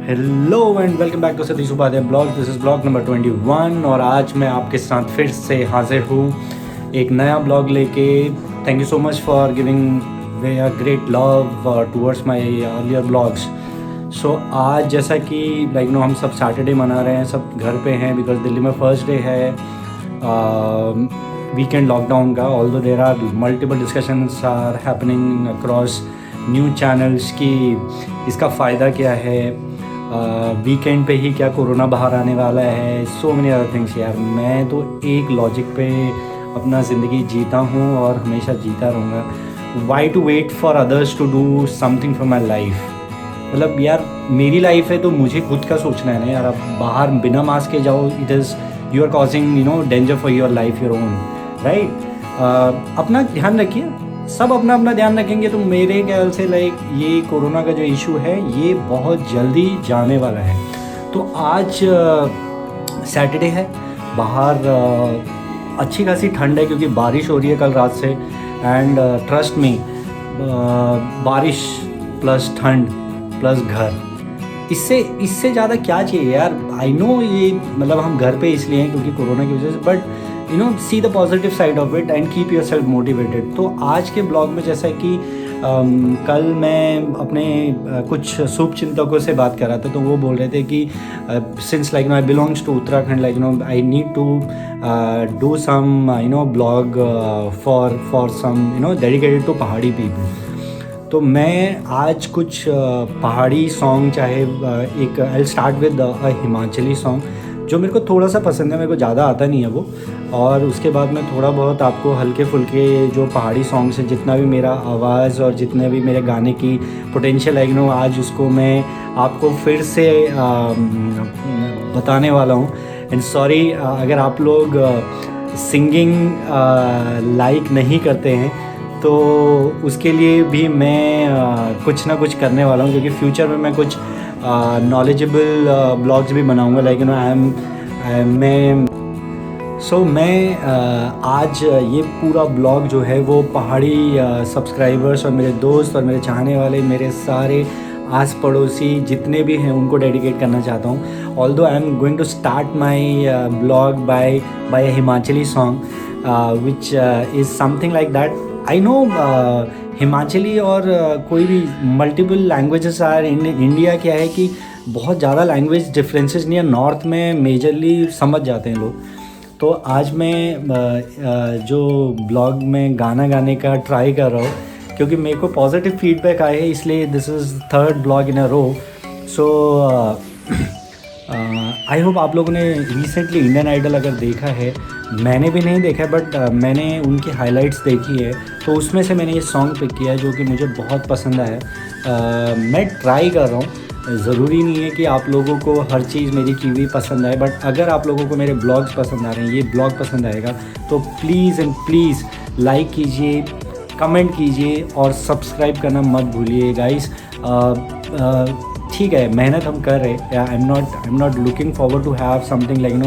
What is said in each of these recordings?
Hello and welcome back to Satish Upadhyay blog. This is blog number 21 और आज मैं आपके साथ फिर से हाजिर हूँ एक नया ब्लॉग लेके। Thank you so much for giving way great love towards my earlier blogs. So आज जैसा कि हम सब सैटरडे मना रहे हैं, सब घर पे हैं बिकॉज दिल्ली में फर्स्ट डे है वीकेंड लॉकडाउन का। Although there are multiple discussions are happening across news channels की इसका फ़ायदा क्या है, वीकेंड पे ही क्या कोरोना बाहर आने वाला है, सो मेनी अदर थिंग्स। यार मैं तो एक लॉजिक पे अपना ज़िंदगी जीता हूँ और हमेशा जीता रहूँगा। Why to wait for others to do something for my life. मतलब यार मेरी लाइफ है तो मुझे खुद का सोचना है ना यार। अब बाहर बिना मास्क के जाओ, it is you are causing danger for your life, your own right. अपना ध्यान रखिए, सब अपना अपना ध्यान रखेंगे तो मेरे ख्याल से ये कोरोना का जो इशू है ये बहुत जल्दी जाने वाला है। तो आज सैटरडे है, बाहर अच्छी खासी ठंड है क्योंकि बारिश हो रही है कल रात से। एंड ट्रस्ट मी, बारिश प्लस ठंड प्लस घर, इससे ज़्यादा क्या चाहिए यार। आई नो ये हम घर पे इसलिए हैं क्योंकि कोरोना की वजह से, but see the positive side of it and keep your self motivated. तो आज के ब्लॉग में जैसा कि कल मैं अपने कुछ शुभ चिंतकों से बात कर रहा था तो वो बोल रहे थे कि since I belongs to Uttarakhand, I need to do some blog for some dedicated to Pahadi people. तो मैं आज कुछ पहाड़ी सॉन्ग, चाहे एक I start with Himachali song जो मेरे को थोड़ा सा पसंद है, मेरे को ज़्यादा आता नहीं है वो, और उसके बाद मैं थोड़ा बहुत आपको हल्के फुल्के जो पहाड़ी सॉन्ग्स हैं, जितना भी मेरा आवाज़ और जितने भी मेरे गाने की पोटेंशियल है आज उसको मैं आपको फिर से बताने वाला हूँ। एंड सॉरी अगर आप लोग सिंगिंग लाइक नहीं करते हैं तो उसके लिए भी मैं कुछ ना कुछ करने वाला हूँ, क्योंकि फ्यूचर में मैं कुछ नॉलेजेबल ब्लॉग्स भी बनाऊँगा मैं आज ये पूरा ब्लॉग जो है वो पहाड़ी सब्सक्राइबर्स और मेरे दोस्त और मेरे चाहने वाले, मेरे सारे आस पड़ोसी जितने भी हैं उनको डेडिकेट करना चाहता हूँ। Although I am going to start my blog by a Himachali song which is something like that. I know Himachali और कोई भी multiple languages are in India. क्या है कि बहुत ज़्यादा लैंग्वेज डिफरेंसेस नहीं है, नॉर्थ में मेजरली समझ जाते हैं लोग। तो आज मैं जो ब्लॉग में गाना गाने का ट्राई कर रहा हूँ क्योंकि मेरे को पॉजिटिव फीडबैक आए हैं, इसलिए this is third blog in a row. So I hope आप लोगों ने रिसेंटली इंडियन आइडल अगर देखा है, मैंने भी नहीं देखा है बट मैंने उनकी हाइलाइट्स देखी है, तो उसमें से मैंने ये सॉन्ग पिक किया है जो कि मुझे बहुत पसंद आया। मैं ट्राई कर रहा हूँ, ज़रूरी नहीं है कि आप लोगों को हर चीज़ मेरी की हुई पसंद आए, बट अगर आप लोगों को मेरे ब्लॉग्स पसंद आ रहे हैं, ये ब्लॉग पसंद आएगा तो प्लीज़ एंड प्लीज़ लाइक कीजिए, कमेंट कीजिए और सब्सक्राइब करना मत भूलिए गाइस। ठीक है, मेहनत हम कर रहे हैं। I am not looking forward to have something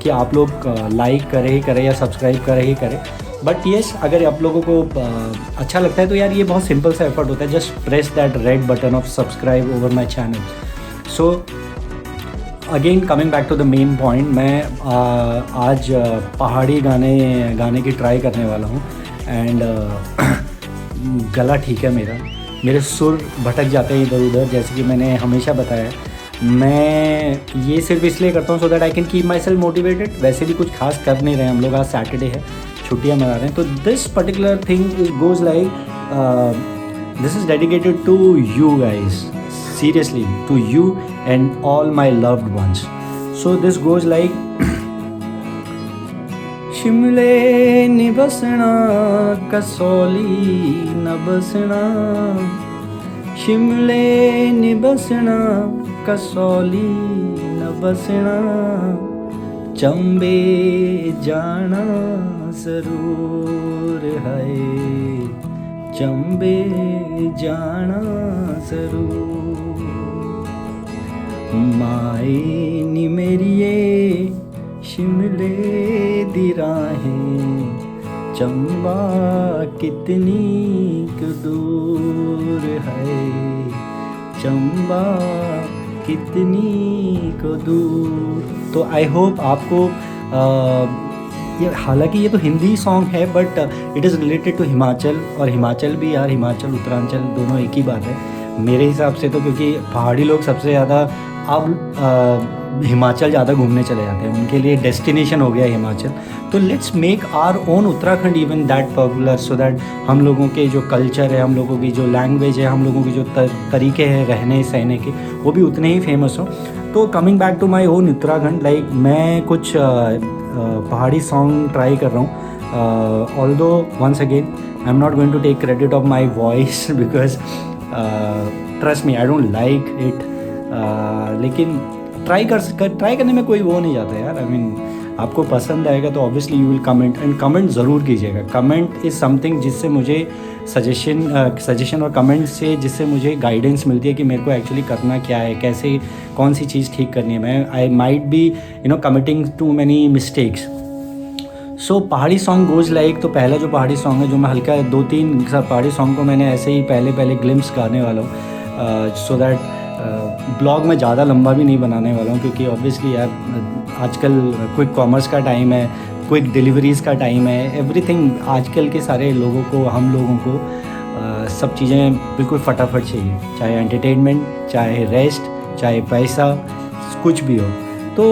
कि आप लोग लाइक करें ही करें या सब्सक्राइब करें ही करें, बट येस अगर आप लोगों को अच्छा लगता है तो यार ये बहुत सिंपल सा एफर्ट होता है, just press that red button of subscribe over my channel. So again coming back to the main point, मैं आज पहाड़ी गाने की ट्राई करने वाला हूँ। एंड गला ठीक है मेरे सुर भटक जाते हैं इधर उधर, जैसे कि मैंने हमेशा बताया। मैं ये सिर्फ इसलिए करता हूँ so that I can keep my self motivated. वैसे भी कुछ खास कर नहीं रहे हम लोग, आज सैटरडे है, छुट्टियाँ मना रहे हैं। तो this particular thing goes like this is dedicated to you guys, seriously to you and all my loved ones. So this goes like शिमले नी बसना कसौली न बसना, शिमले नी बसना कसौली न बसना, चंबे जाना ज़रूर है, चंबे जाना ज़रूर, माए नी मेरिए शिमले दी राहें, चंबा कितनी दूर है, चंबा कितनी को दूर। तो आई होप आपको ये, हालांकि ये तो हिंदी सॉन्ग है but it is related to Himachal, और हिमाचल भी यार, हिमाचल उत्तरांचल दोनों एक ही बात है मेरे हिसाब से तो, क्योंकि पहाड़ी लोग सबसे ज़्यादा अब हिमाचल ज़्यादा घूमने चले जाते हैं, उनके लिए डेस्टिनेशन हो गया हिमाचल। तो let's make our own Uttarakhand even that popular, so that हम लोगों के जो कल्चर है, हम लोगों की जो लैंग्वेज है, हम लोगों के जो तरीके हैं रहने सहने के, वो भी उतने ही फेमस हो। तो coming back to my own Uttarakhand, like मैं कुछ पहाड़ी सॉन्ग ट्राई कर रहा हूँ। Although once again I am not going to take credit of my voice because trust me I don't like it, लेकिन ट्राई करने में कोई वो नहीं जाता यार। आई मीन आपको पसंद आएगा तो obviously you will comment, and comment ज़रूर कीजिएगा। कमेंट इज़ समथिंग जिससे मुझे सजेशन और कमेंट से जिससे मुझे गाइडेंस मिलती है कि मेरे को एक्चुअली करना क्या है, कैसे कौन सी चीज़ ठीक करनी है। मैं I might be committing to many mistakes. So Pahari song goes like, तो पहला जो पहाड़ी सॉन्ग है जो मैं हल्का 2-3 पहाड़ी सॉन्ग को मैंने ऐसे ही पहले ग्लिम्स गाने वाला हूँ, सो दैट ब्लॉग में ज़्यादा लंबा भी नहीं बनाने वाला हूँ, क्योंकि ऑब्वियसली यार आजकल क्विक कॉमर्स का टाइम है, क्विक डिलीवरीज़ का टाइम है, एवरीथिंग आजकल के सारे लोगों को, हम लोगों को सब चीज़ें बिल्कुल फटाफट चाहिए, चाहे एंटरटेनमेंट, चाहे रेस्ट, चाहे पैसा, कुछ भी हो। तो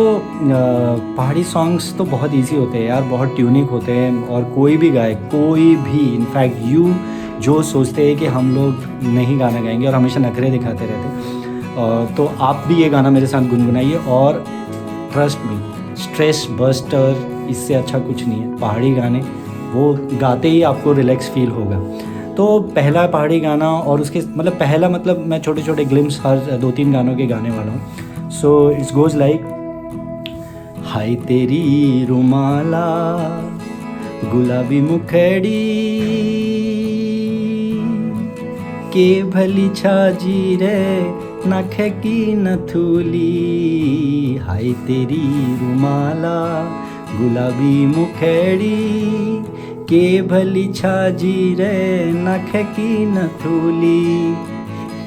पहाड़ी सॉन्ग्स तो बहुत इजी होते हैं यार, बहुत ट्यूनिक होते हैं, और कोई भी गाए, कोई भी, इनफैक्ट यू जो सोचते हैं कि हम लोग नहीं गाना गाएंगे और हमेशा नखरे दिखाते रहते हैं, तो आप भी ये गाना मेरे साथ गुनगुनाइए, और ट्रस्ट मी, स्ट्रेस बस्टर इससे अच्छा कुछ नहीं है। पहाड़ी गाने वो गाते ही आपको रिलैक्स फील होगा। तो पहला पहाड़ी गाना, और उसके मतलब मैं छोटे छोटे ग्लिम्स हर 2-3 गानों के गाने वाला हूँ। सो इट्स गोज लाइक, हाय तेरी रुमाला गुलाबी मुखड़ी के भली छाजी रे नख की नथुली, हाय तेरी रुमाला गुलाबी मुखड़ी के भली छाजी रे नख की नथुली,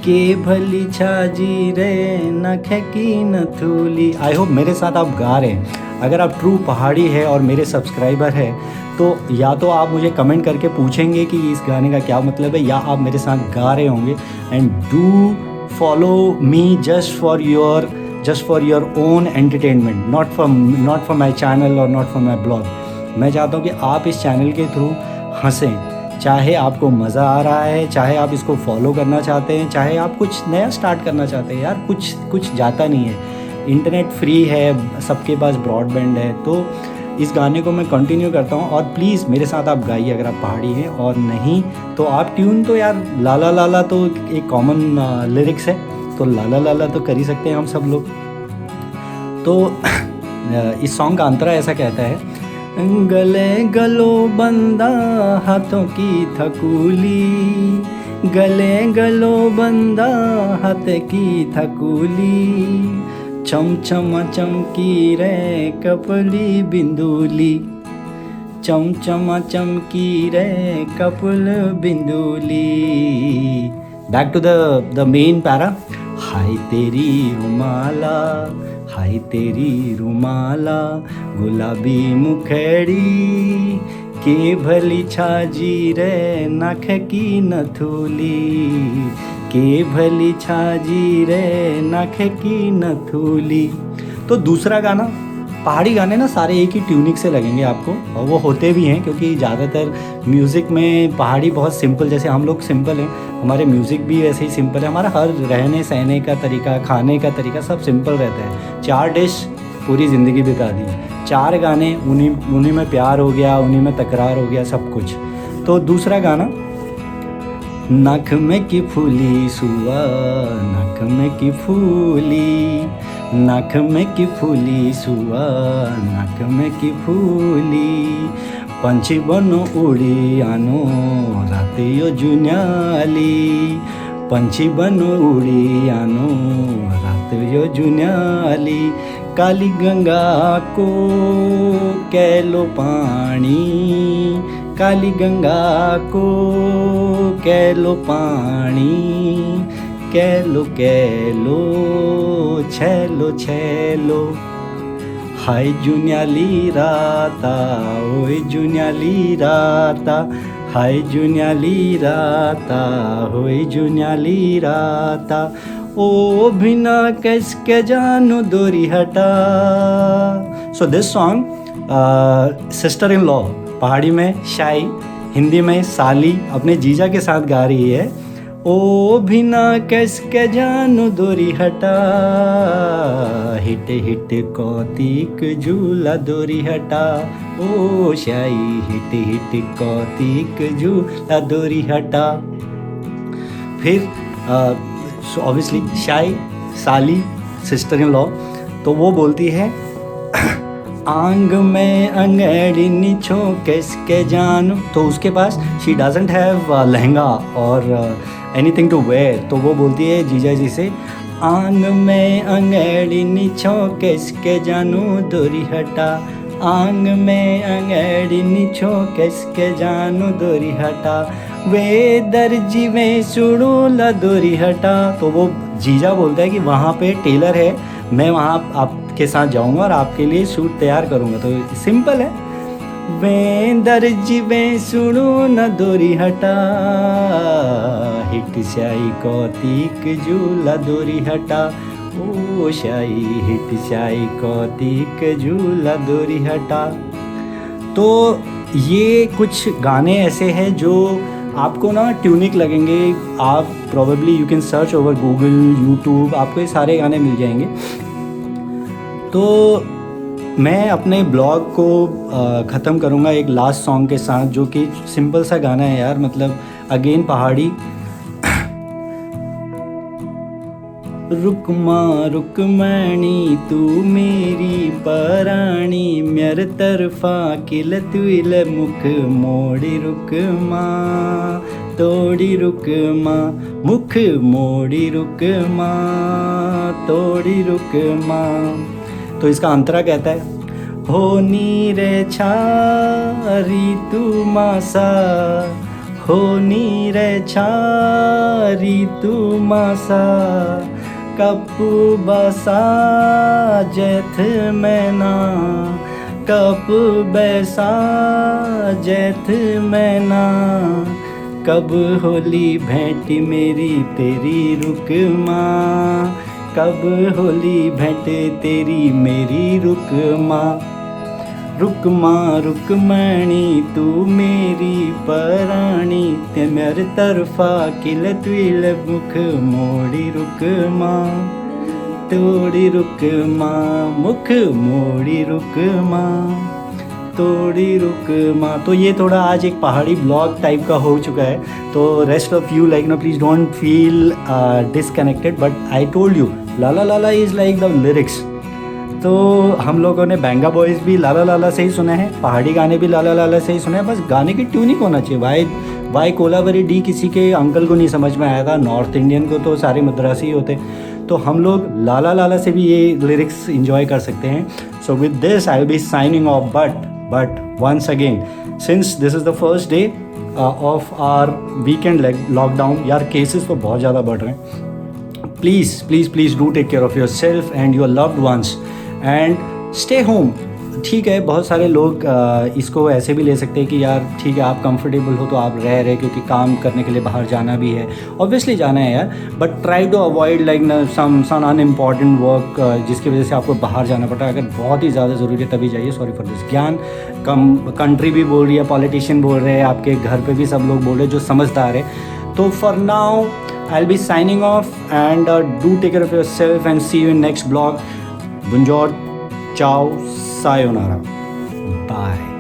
के भली छाजी रे नख की नथुली। आई होप मेरे साथ आप गा रहे हैं। अगर आप ट्रू पहाड़ी है और मेरे सब्सक्राइबर है, तो या तो आप मुझे कमेंट करके पूछेंगे कि इस गाने का क्या मतलब है, या आप मेरे साथ गा रहे होंगे। And do follow me just for your own entertainment, not for my channel और नॉट फॉर माई ब्लॉग। मैं चाहता हूँ कि आप इस चैनल के थ्रू हंसें, चाहे आपको मज़ा आ रहा है, चाहे आप इसको फॉलो करना चाहते हैं, चाहे आप कुछ नया स्टार्ट करना चाहते हैं। यार कुछ जाता नहीं है, इंटरनेट फ्री है, सबके पास ब्रॉडबैंड है। तो इस गाने को मैं कंटिन्यू करता हूँ, और प्लीज़ मेरे साथ आप गाइए अगर आप पहाड़ी हैं, और नहीं तो आप ट्यून तो यार लाला लाला तो एक कॉमन लिरिक्स है, तो लाला लाला तो कर ही सकते हैं हम सब लोग। तो इस सॉन्ग का अंतरा ऐसा कहता है, गले गलो बंदा हाथों की थकूली, गले गलो बंदा हाथ की थकूली, चम चम चमकी रे कपली बिंदुली, चम चम चमकी रे कपल बिंदुली। Back to the main para, हाय तेरी रुमाला, हाय तेरी रुमाला गुलाबी मुखड़ी के भली छाजी रे नख की नथुली, के भली छाजी रे नख की नथुली। तो दूसरा गाना, पहाड़ी गाने ना सारे एक ही ट्यूनिक से लगेंगे आपको, और वो होते भी हैं, क्योंकि ज़्यादातर म्यूज़िक में पहाड़ी बहुत सिंपल, जैसे हम लोग सिंपल हैं, हमारे म्यूज़िक भी वैसे ही सिंपल है, हमारा हर रहने सहने का तरीका, खाने का तरीका सब सिंपल रहता है। 4 डिश पूरी ज़िंदगी बिता दी, 4 गाने, उन्हीं में प्यार हो गया, उन्हीं में तकरार हो गया, सब कुछ। तो दूसरा गाना, नख में की फूली सुआ, नख में की फूली, नख में की फूली सुआ, नख में की फूली, पंछी बनो उड़ी आनो रात यो जुन्याली, पंछी बनो उड़ी आनो रात यो जुन्याली, काली गंगा को कैलो पानी, काली गंगा को कैलो पानी, कैलो छेलो छेलो हाय जुन्याली राता ओय जुन्याली राता हाय जुन्याली राता होय जुन्याली राता ओ बिना कैसके जानू दोरी हटा. So this song sister in law पहाड़ी में शाई, हिंदी में साली अपने जीजा के साथ गा रही है. ओ बिना कैसके जानू दोरी हटा हिट हिट कौतिक झूला दोरी हटा ओ शाई हिट हिट कौतिक झूला दोरी हटा. फिर ऑब्वियसली शाई साली सिस्टर इन लॉ, तो वो बोलती है आंग में अंगेड़ी निछो कैसके जानू. तो उसके पास शी डजंट हैव लहंगा और एनीथिंग टू वेयर, तो वो बोलती है जीजा जी से आंग में अंगेड़ी निछो कैसके जानू दोरी हटा आंग में अंगेड़ी निछो कैसके जानू दोरी हटा वे दर्जी में सुड़ू ला दोरी हटा. तो वो जीजा बोलता है कि वहाँ पे टेलर है, मैं वहाँ आपके साथ जाऊँगा और आपके लिए सूट तैयार करूँगा. तो सिंपल है वे दर्जी में सुड़ू न दोरी हटा हिट शाई कौतिक झूला दोरी हटा ओ शाई हिट शाई कौतिक झूला दोरी हटा. तो ये कुछ गाने ऐसे हैं जो आपको ना ट्यूनिक लगेंगे. आप probably you can search over Google YouTube, आपको ये सारे गाने मिल जाएंगे. तो मैं अपने ब्लॉग को ख़त्म करूँगा एक लास्ट सॉन्ग के साथ, जो कि सिंपल सा गाना है यार, मतलब अगेन पहाड़ी. रुकमा रुकमणी तू मेरी पराणी मेर तरफा किल तुल मुख मोड़ी रुकमा तोड़ी रुकमा मुख मोड़ी रुकमा तोड़ी रुकमा. तो इसका अंतरा कहता है हो नीरे छारी तू मासा हो नीरे छारी तू मासा कपू बसा जैथ मैना कप बैसा जैथ मैना कब होली भेंट मेरी तेरी रुकमा कब होली भेंट तेरी मेरी रुकमा. रुकमा रुकमणी तू मेरी पराणी ते मेर तरफा किल तुल मुख मोड़ी रुकमा तोड़ी रुकमा मुख मोड़ी रुकमा तोड़ी रुकमा. तो ये थोड़ा आज एक पहाड़ी ब्लॉग टाइप का हो चुका है. तो rest of you like no please don't feel disconnected, but I told you लाला लाला इज़ लाइक द लिरिक्स. तो हम लोगों ने बैंगा बॉयज़ भी लाला लाला से ही सुने हैं, पहाड़ी गाने भी लाला लाला से ही सुने हैं. बस गाने की ट्यूनिंग होना चाहिए. वाई कोलावरी डी किसी के अंकल को नहीं समझ में आया था, नॉर्थ इंडियन को तो सारे मद्रासी होते. तो हम लोग लाला लाला से भी ये लिरिक्स इंजॉय कर सकते हैं. So with this I will be signing off. But once again, since this is the first day of our weekend lockdown, यार केसेस तो बहुत ज़्यादा बढ़ रहे हैं. Please please please do take care of yourself and your loved ones and stay home. ठीक है, बहुत सारे लोग इसको ऐसे भी ले सकते हैं कि यार ठीक है आप कंफर्टेबल हो तो आप रह रहे, क्योंकि काम करने के लिए बाहर जाना भी है, ऑब्वियसली जाना है यार. But try to avoid like some unimportant work जिसकी वजह से आपको बाहर जाना पड़ता है. अगर बहुत ही ज़्यादा ज़रूरी है तभी जाइए. Sorry for this. ज्ञान कंट्री भी बोल रही है, पॉलिटिशियन बोल रहे हैं, आपके घर पे भी सब लोग बोल रहे हैं जो समझदार है. तो for now I'll be signing off and do take care of yourself and see you in next vlog. Bonjour, ciao, sayonara, bye.